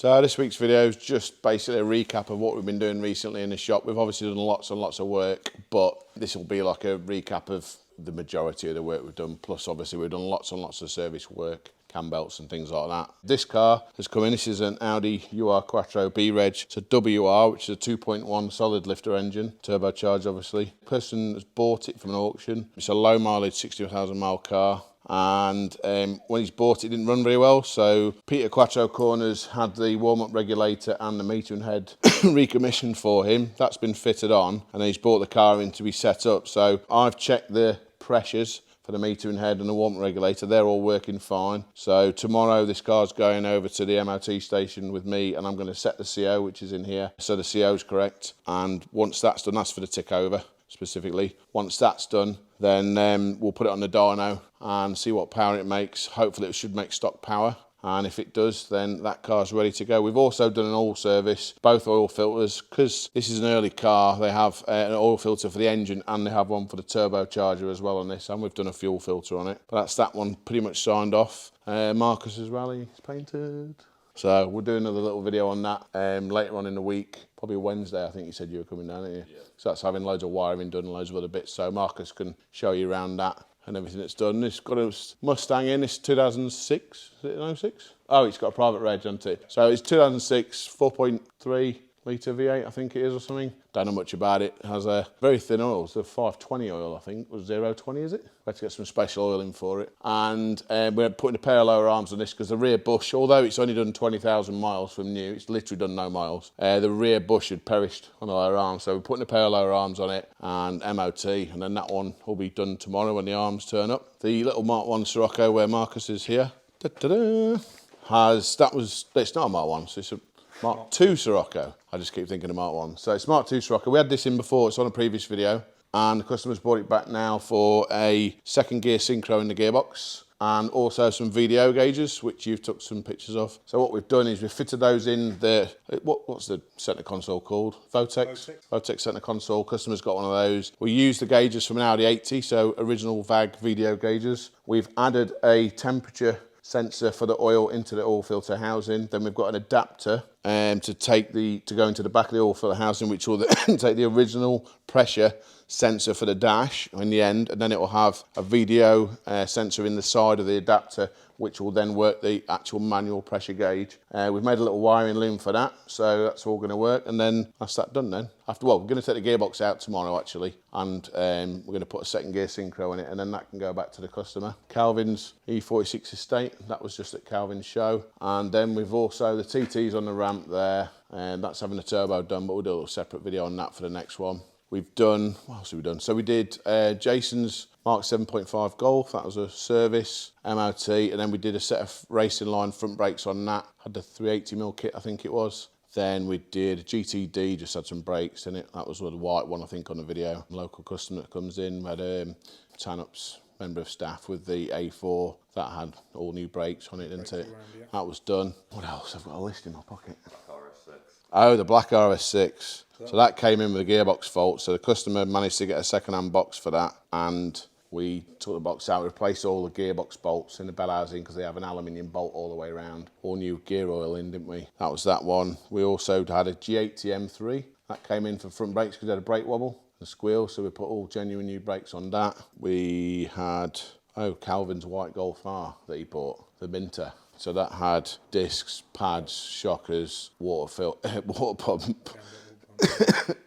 So this week's video is just basically a recap of what we've been doing recently in the shop. We've obviously done lots and lots of work, but this will be like a recap of the majority of the work we've done. Plus obviously we've done lots and lots of service work, cam belts and things like that. This car has come in. This is an Audi UR Quattro B-Reg. It's a WR, which is a 2.1 solid lifter engine, turbocharged obviously. Person has bought it from an auction. It's a low mileage 60,000 mile car. And when he's bought it, didn't run very well, so Peter Quattro Corners had the warm-up regulator and the metering head recommissioned for him. That's been fitted on, and he's brought the car in to be set up. So I've checked the pressures for the metering head and the warm-up regulator. They're all working fine. So tomorrow this car's going over to the MOT station with me, and I'm going to set the CO, which is in here, so the CO is correct. And once that's done, that's for the tick over specifically. Once that's done, then we'll put it on the dyno and see what power it makes. Hopefully it should make stock power, and if it does, then that car's ready to go. We've also done an oil service, both oil filters, because this is an early car. They have an oil filter for the engine and they have one for the turbocharger as well on this, and we've done a fuel filter on it. But that's that one pretty much signed off. Marcus's rally is painted. So we'll do another little video on that later on in the week, probably Wednesday. I think you said you were coming down, didn't you? Yeah. So that's having loads of wiring done and loads of other bits. So Marcus can show you around that and everything that's done. It's got a Mustang in. It's 2006. Is it an 06? Oh, it's got a private reg, hasn't it? So it's 2006, 4.3 litre V8, I think it is, or something. Don't know much about it. It has a very thin oil. It's a 520 oil, I think. Or 020, is it? We had to get some special oil in for it. And we're putting a pair of lower arms on this because the rear bush, although it's only done 20,000 miles from new, it's literally done no miles. The rear bush had perished on the lower arms. So we're putting a pair of lower arms on it and MOT, and then that one will be done tomorrow when the arms turn up. The little Mark 1 Sirocco where Marcus is here, it's not a Mark 1, so it's a Mark 2 Sirocco. I just keep thinking of Mark 1. So it's Mark 2 Sirocco. We had this in before, it's on a previous video, and the customer's brought it back now for a second gear synchro in the gearbox, and also some VDO gauges, which you've took some pictures of. So what we've done is we've fitted those in the, what's the centre console called? Votex centre console. Customer's got one of those. We use the gauges from an Audi 80, so original VAG VDO gauges. We've added a temperature sensor for the oil into the oil filter housing. Then we've got an adapter to go into the back of the oil filter housing, which will then take the original pressure sensor for the dash in the end, and then it will have a VDO sensor in the side of the adapter, which will then work the actual manual pressure gauge. We've made a little wiring loom for that, so that's all going to work, and then that's that done then. We're going to take the gearbox out tomorrow actually, and we're going to put a second gear synchro in it, and then that can go back to the customer. Calvin's E46 estate, that was just at Calvin's show, and then we've also, the TT's on the ramp there, and that's having a turbo done, but we'll do a little separate video on that for the next one. We've done, what else have we done? So we did Jason's Mark 7.5 Golf, that was a service, MOT, and then we did a set of racing line front brakes on that. Had the 380mm kit, I think it was. Then we did GTD, just had some brakes in it. That was the white one, I think, on the video. Local customer that comes in, we had Tan-Up's member of staff with the A4. That had all new brakes on it, didn't it? That was done. What else? I've got a list in my pocket. Oh, the black RS6. So that came in with a gearbox fault. So the customer managed to get a second-hand box for that, and we took the box out, replaced all the gearbox bolts in the bell housing because they have an aluminium bolt all the way around. All new gear oil in, didn't we? That was that one. We also had a G80 M3. That came in for front brakes because it had a brake wobble and squeal, so we put all genuine new brakes on that. We had, Calvin's white Golf R that he bought, the Minter. So that had discs, pads, shockers, water pump.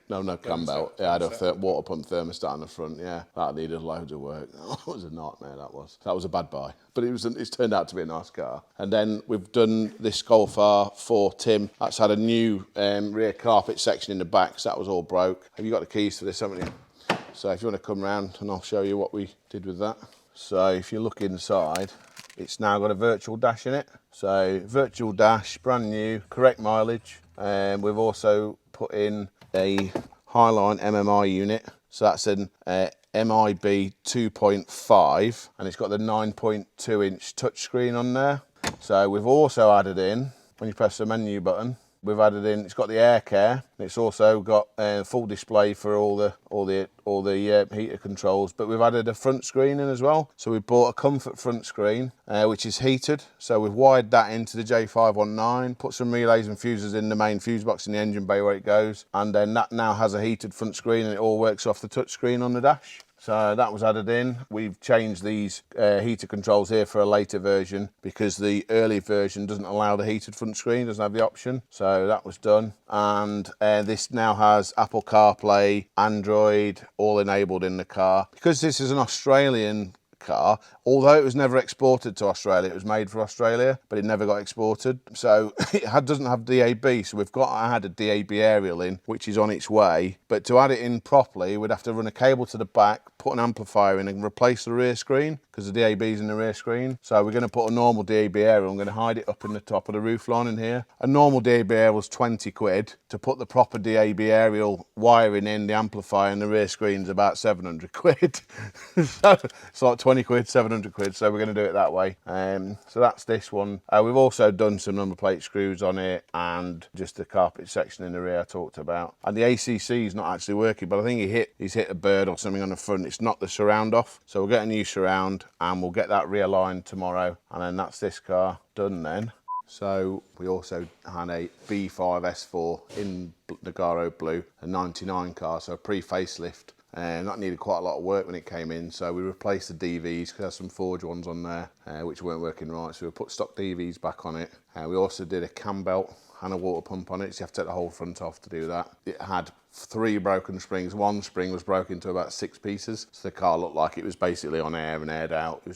no cam belt. Yeah, I had a water pump thermostat on the front. Yeah, that needed loads of work. That was a nightmare. That was a bad buy, but it's turned out to be a nice car. And then we've done this Golf R for Tim. That's had a new rear carpet section in the back, so that was all broke. Have you got the keys to this, haven't you? So if you want to come round, and I'll show you what we did with that. So if you look inside, it's now got a virtual dash in it. So virtual dash, brand new, correct mileage. We've also put in a Highline MMI unit. So that's an MIB 2.5, and it's got the 9.2 inch touchscreen on there. So we've also added in, when you press the menu button, We've added in, it's got the air care. It's also got a full display for all the heater controls, but we've added a front screen in as well. So we bought a comfort front screen, which is heated. So we've wired that into the J519, put some relays and fuses in the main fuse box in the engine bay where it goes. And then that now has a heated front screen and it all works off the touch screen on the dash. So that was added in. We've changed these heater controls here for a later version because the early version doesn't allow the heated front screen, doesn't have the option. So that was done. And this now has Apple CarPlay, Android, all enabled in the car. Because this is an Australian car, although it was never exported to Australia, it was made for Australia, but it never got exported. So it doesn't have DAB, so we've got to add a DAB aerial in, which is on its way. But to add it in properly, we'd have to run a cable to the back, put an amplifier in and replace the rear screen, because the DAB is in the rear screen. So we're going to put a normal DAB aerial. I'm going to hide it up in the top of the roof line in here. A normal DAB aerial is 20 quid. To put the proper DAB aerial wiring in, the amplifier and the rear screen is about 700 quid. So it's like 20 quid, 700 quid. So we're going to do it that way. So that's this one. We've also done some number plate screws on it and just the carpet section in the rear I talked about. And the ACC is not actually working, but I think he's hit a bird or something on the front. It's not the surround off. So we'll get a new surround and we'll get that realigned tomorrow. And then that's this car done then. So we also had a B5 S4 in Nagaro blue, a 99 car, so a pre-facelift. And that needed quite a lot of work when it came in, so we replaced the DVs because there's some forged ones on there which weren't working right, so we put stock DVs back on it. We also did a cam belt and a water pump on it, so you have to take the whole front off to do that. It had 3 broken springs. One spring was broken into about 6 pieces, so the car looked like it was basically on air and aired out. It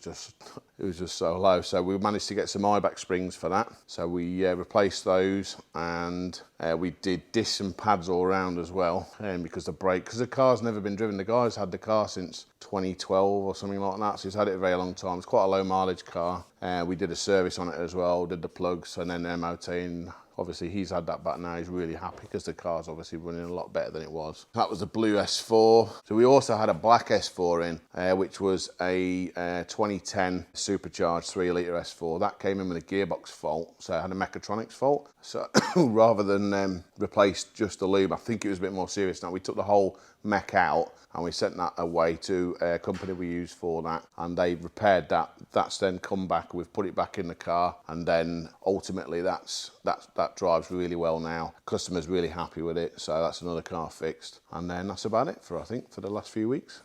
was just so low. So we managed to get some eyeback springs for that. So we replaced those, and we did discs and pads all around as well. And because the car's never been driven. The guy's had the car since 2012 or something like that, so he's had it a very long time. It's quite a low mileage car. We did a service on it as well, did the plugs and then MOT, and obviously he's had that back now. He's really happy because the car's obviously running a lot better than it was. That was the blue S4. So we also had a black S4 in, which was a 2010 supercharged 3 litre S4. That came in with a gearbox fault, so it had a mechatronics fault. So rather than replace just the lube, I think it was a bit more serious now. We took the whole mech out and we sent that away to a company we use for that, and they repaired that. That's then come back, we've put it back in the car, and then ultimately that drives really well now. Customer's really happy with it, so that's another car fixed. And then that's about it for, I think, for the last few weeks.